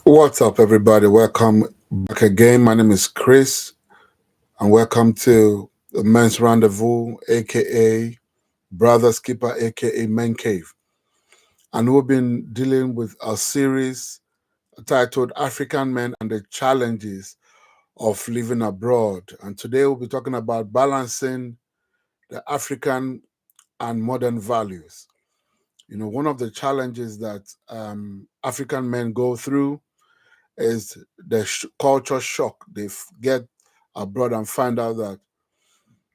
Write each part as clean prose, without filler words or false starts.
What's up, everybody? Welcome back again. My name is Chris, and welcome to the Men's Rendezvous, aka Brother Skipper, aka Men Cave. And we've been dealing with a series titled African Men and the Challenges of Living Abroad. And today we'll be talking about balancing the African and modern values. One of the challenges that African men go through is the culture shock. Get abroad and find out that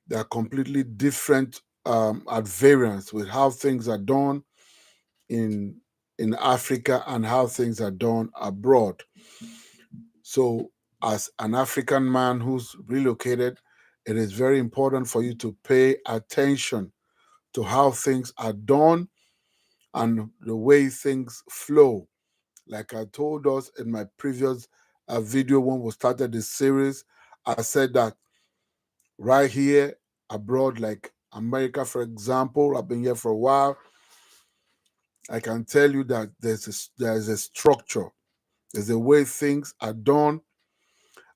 they are completely different at variance with how things are done in Africa and how things are done abroad. So, as an African man who's relocated, it is very important for you to pay attention to how things are done and the way things flow. Like I told us in my previous video when we started this series, I said that right here abroad, like America, for example, I've been here for a while. I can tell you that there's a structure, there's a way things are done,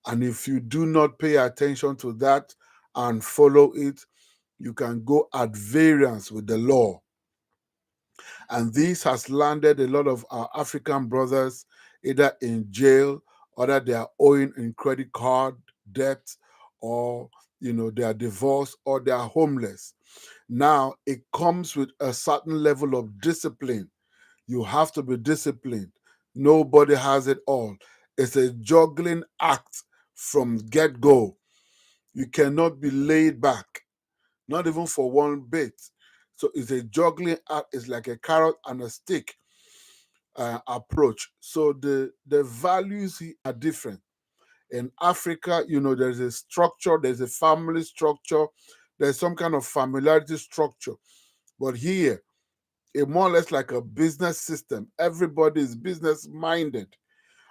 and if you do not pay attention to that and follow it, you can go at variance with the law. And this has landed a lot of our African brothers either in jail or that they are owing in credit card debt, or they are divorced or they are homeless. Now it comes with a certain level of discipline. You have to be disciplined. Nobody has it all. It's a juggling act from get-go. You cannot be laid back, not even for one bit. So it's a juggling act. It's like a carrot and a stick approach. So the values are different. In Africa, there's a structure, there's a family structure, there's some kind of familiarity structure. But here, it's more or less like a business system. Everybody is business minded.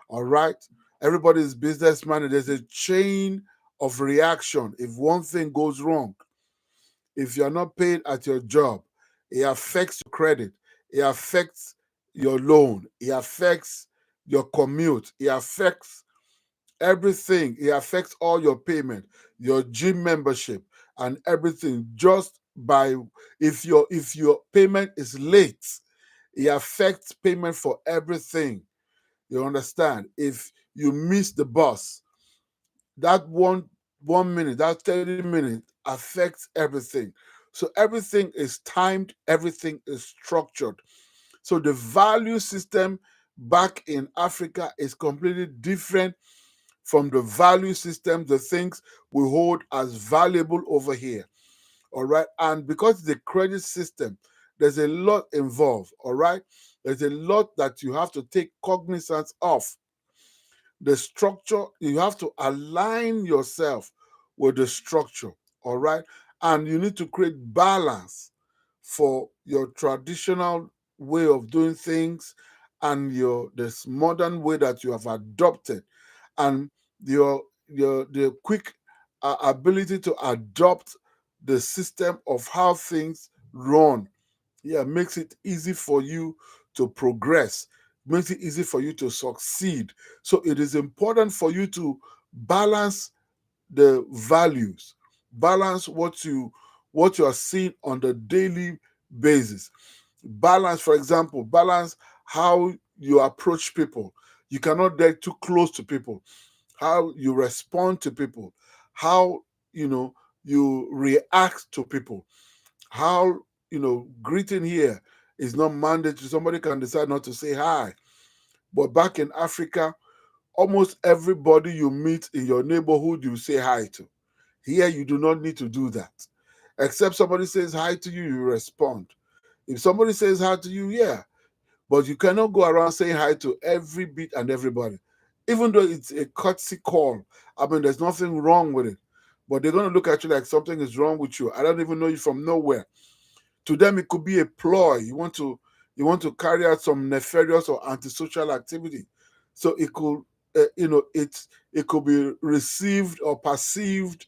All right? Everybody is business minded. There's a chain of reaction if one thing goes wrong. If you're not paid at your job, it affects your credit, it affects your loan, it affects your commute, it affects everything. It affects all your payment, your gym membership, and everything. Just by if your payment is late, it affects payment for everything. You understand? If you miss the bus, that one minute, that 30 minutes affects everything. So everything is timed, everything is structured. So the value system back in Africa is completely different from the value system, the things we hold as valuable over here. All right. And because the credit system, there's a lot involved. All right. There's a lot that you have to take cognizance of. The structure, you have to align yourself with the structure. All right. And you need to create balance for your traditional way of doing things and this modern way that you have adopted, and the quick ability to adopt the system of how things run. Yeah, makes it easy for you to progress, makes it easy for you to succeed. So it is important for you to balance the values, balance what you are seeing on the daily basis. Balance, for example, balance how you approach people. You cannot get too close to people. How you respond to people, how you react to people, how greeting here is not mandatory. Somebody can decide not to say hi. But back in Africa, almost everybody you meet in your neighborhood, you say hi to. Here, you do not need to do that. Except somebody says hi to you, you respond. If somebody says hi to you, yeah. But you cannot go around saying hi to every bit and everybody. Even though it's a courtesy call, I mean, there's nothing wrong with it. But they're going to look at you like something is wrong with you. I don't even know you from nowhere. To them, it could be a ploy. You want to carry out some nefarious or antisocial activity. So it could, it could be received or perceived,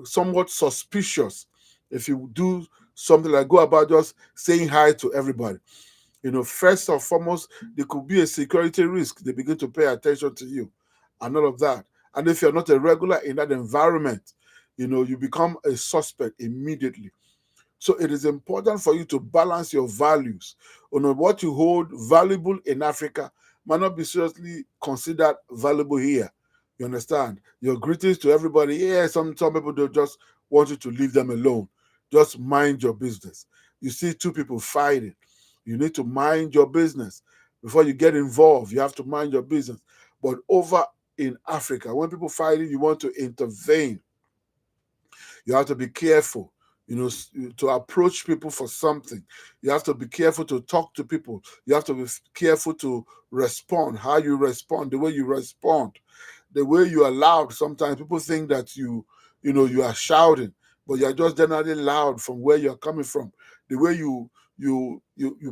somewhat suspicious if you do something like go about just saying hi to everybody. First and foremost, there could be a security risk. They begin to pay attention to you and all of that. And if you're not a regular in that environment, you become a suspect immediately. So it is important for you to balance your values. What you hold valuable in Africa might not be seriously considered valuable here. You understand? Your greetings to everybody. Yeah, some people don't just want you to leave them alone. Just mind your business. You see two people fighting. You need to mind your business. Before you get involved, you have to mind your business. But over in Africa, when people fighting, you want to intervene. You have to be careful, to approach people for something. You have to be careful to talk to people. You have to be careful to respond, how you respond, the way you respond, the way you are loud. Sometimes people think that you are shouting, but you're just generally loud from where you're coming from. The way you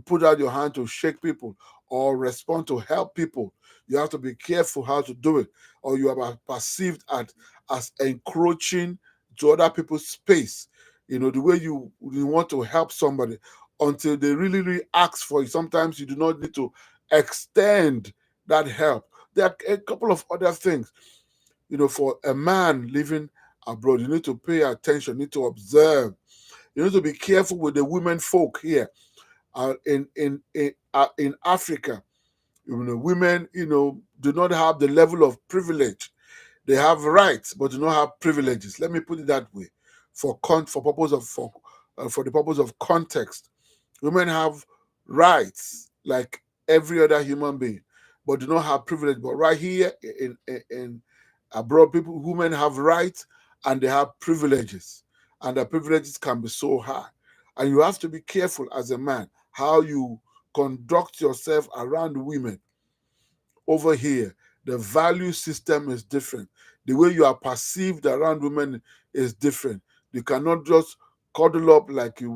put out your hand to shake people or respond to help people, you have to be careful how to do it, or you are perceived as encroaching to other people's space. The way you want to help somebody until they really, really ask for it. Sometimes you do not need to extend that help. There are a couple of other things. For a man living abroad, you need to pay attention, you need to observe. You need to be careful with the women folk here. In Africa, women, do not have the level of privilege. They have rights, but do not have privileges. Let me put it that way, for the purpose of context. Women have rights like every other human being, but do not have privilege. But right here in abroad, women have rights and they have privileges, and the privileges can be so high. And you have to be careful as a man how you conduct yourself around women. Over here, the value system is different. The way you are perceived around women is different. You cannot just cuddle up like you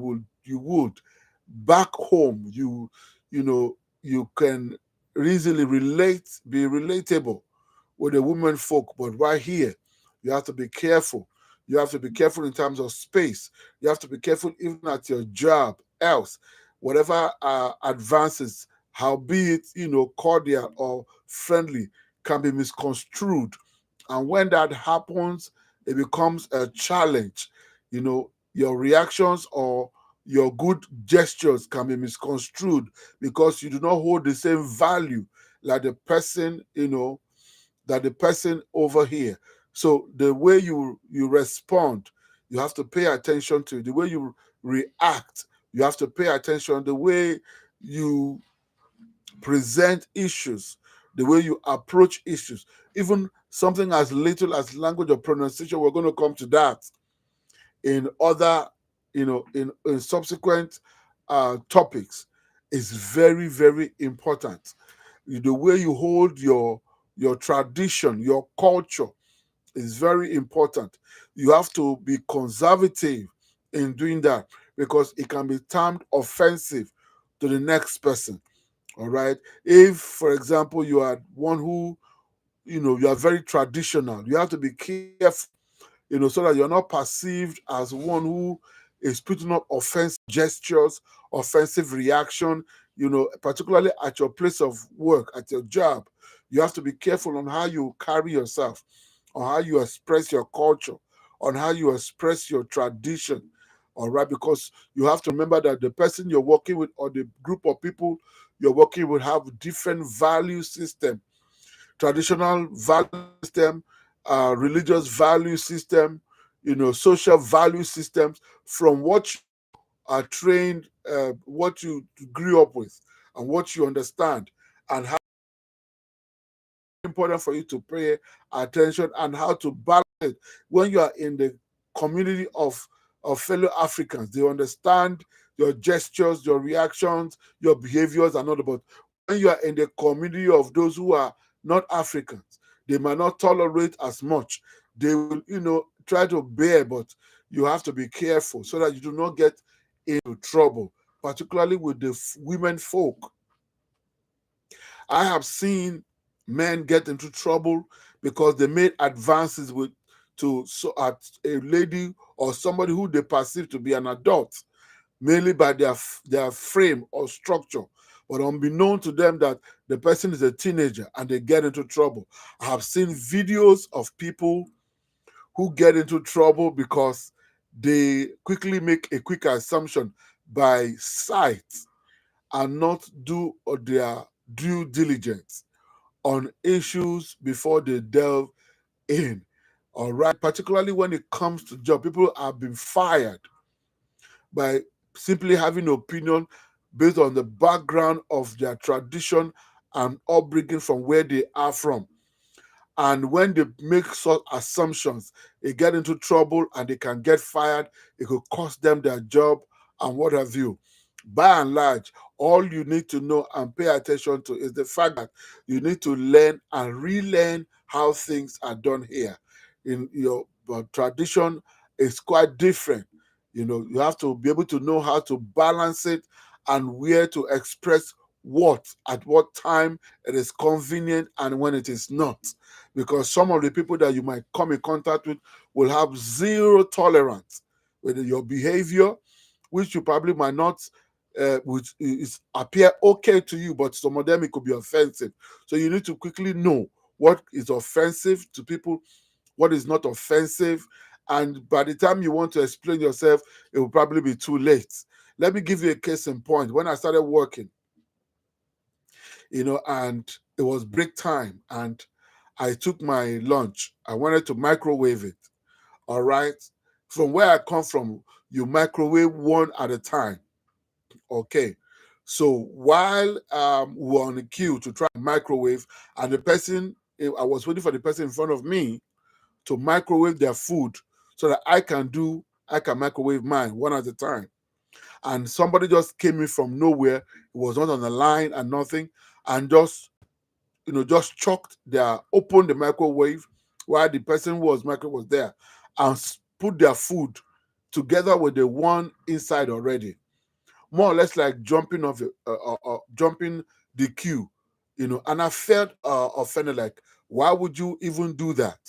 would back home. You can easily be relatable with the women folk, but right here, you have to be careful. You have to be careful in terms of space. You have to be careful even at your job. Else, whatever advances, howbeit cordial or friendly, can be misconstrued, and when that happens, it becomes a challenge. Your reactions or your good gestures can be misconstrued because you do not hold the same value like the person over here. So the way you respond, you have to pay attention to. The way you react, you have to pay attention. The way you present issues, the way you approach issues, even something as little as language or pronunciation. We're going to come to that in other, in subsequent topics. Is very, very important. The way you hold your tradition, your culture, is very important. You have to be conservative in doing that because it can be termed offensive to the next person. All right. If, for example, you are one who, you are very traditional, you have to be careful, so that you're not perceived as one who is putting up offensive gestures, offensive reaction, particularly at your place of work, at your job. You have to be careful on how you carry yourself, on how you express your culture, on how you express your tradition. All right, because you have to remember that the person you're working with or the group of people you're working with have different value system, traditional value system, religious value system, social value systems from what you are trained, what you grew up with, and what you understand, and how important for you to pay attention and how to balance it when you are in the community of fellow Africans. They understand your gestures, your reactions, your behaviors, and all. But when you are in the community of those who are not Africans, they might not tolerate as much. They will, try to bear, but you have to be careful so that you do not get into trouble, particularly with the women folk. I have seen men get into trouble because they made advances at a lady or somebody who they perceive to be an adult, mainly by their frame or structure. But unbeknown to them that the person is a teenager and they get into trouble. I have seen videos of people who get into trouble because they quickly make a quick assumption by sight and not do their due diligence on issues before they delve in. All right, particularly when it comes to job, people have been fired by simply having an opinion based on the background of their tradition and upbringing from where they are from. And when they make such assumptions, they get into trouble and they can get fired. It could cost them their job and what have you. By and large, all you need to know and pay attention to is the fact that you need to learn and relearn how things are done here. In your tradition is quite different. You have to be able to know how to balance it and where to express what at what time it is convenient and when it is not, because some of the people that you might come in contact with will have zero tolerance with your behavior, which you probably might not, which is appear okay to you, but some of them it could be offensive. So you need to quickly know what is offensive to people, what is not offensive, and by the time you want to explain yourself, it will probably be too late. Let me give you a case in point. When I started working, and it was break time, and I took my lunch. I wanted to microwave it. All right. From where I come from, you microwave one at a time. Okay. So while we were on the queue to try and microwave, and I was waiting for the person in front of me to microwave their food so that I can microwave mine one at a time. And somebody just came in from nowhere. It was not on the line and nothing, and just opened the microwave while the person who was microwave was there, and put their food together with the one inside already, more or less like jumping the queue, and I felt offended, like, why would you even do that?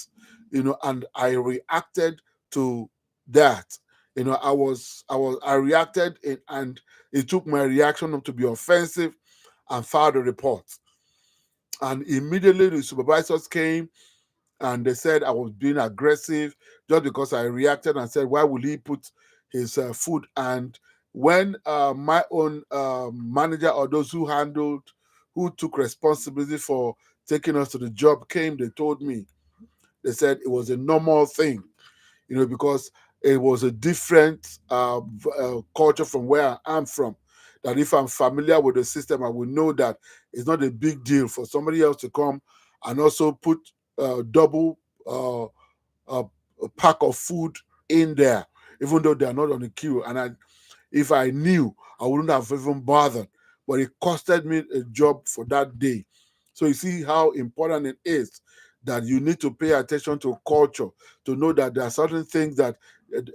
And I reacted to that. I reacted, and it took my reaction to be offensive, and filed a report. And immediately the supervisors came and they said I was being aggressive just because I reacted and said, why would he put his food? And when my own manager, or those who took responsibility for taking us to the job, came, they told me, they said it was a normal thing, because it was a different culture from where I am from. That if I'm familiar with the system, I will know that it's not a big deal for somebody else to come and also put double a pack of food in there, even though they are not on the queue. And if I knew, I wouldn't have even bothered. But it costed me a job for that day. So you see how important it is that you need to pay attention to culture, to know that there are certain things that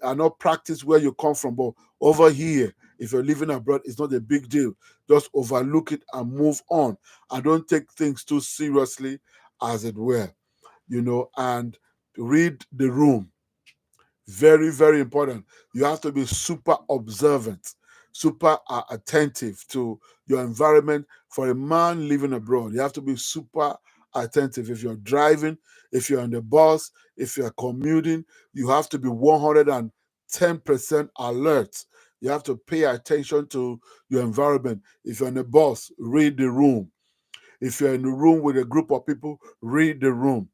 are not practiced where you come from, but over here, if you're living abroad, it's not a big deal. Just overlook it and move on, and don't take things too seriously, as it were. And read the room. Very, very important. You have to be super observant, super attentive to your environment. For a man living abroad, you have to be super attentive. If you're driving, if you're on the bus, if you're commuting, you have to be 110% alert. You have to pay attention to your environment. If you're on the bus, read the room. If you're in the room with a group of people, read the room.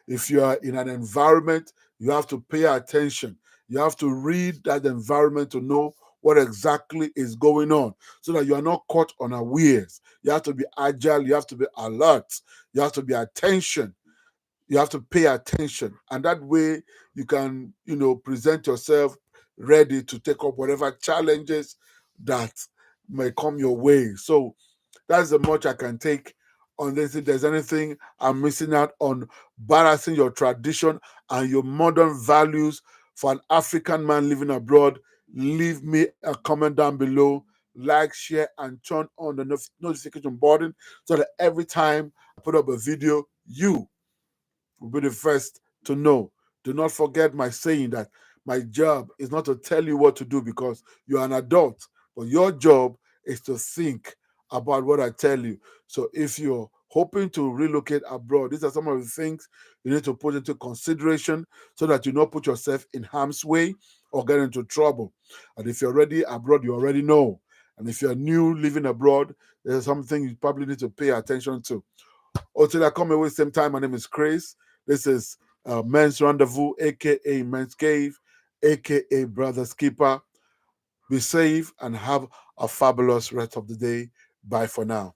If you are in an environment, you have to pay attention. You have to read that environment to know what exactly is going on, so that you are not caught unawares. You have to be agile. You have to be alert. You have to be attention. You have to pay attention. And that way you can, present yourself ready to take up whatever challenges that may come your way. So that's the much I can take on this. If there's anything I'm missing out on balancing your tradition and your modern values for an African man living abroad, leave me a comment down below. Like, share, and turn on the notification button so that every time I put up a video, you will be the first to know. Do not forget my saying that my job is not to tell you what to do, because you're an adult, but your job is to think about what I tell you. So if you're hoping to relocate abroad, these are some of the things you need to put into consideration so that you don't put yourself in harm's way or get into trouble. And if you're already abroad, you already know. And if you're new living abroad, there's something you probably need to pay attention to. Until I come away same time, my name is Chris. This is Men's Rendezvous, aka Men's Cave, aka Brother Skipper. Be safe and have a fabulous rest of the day. Bye for now.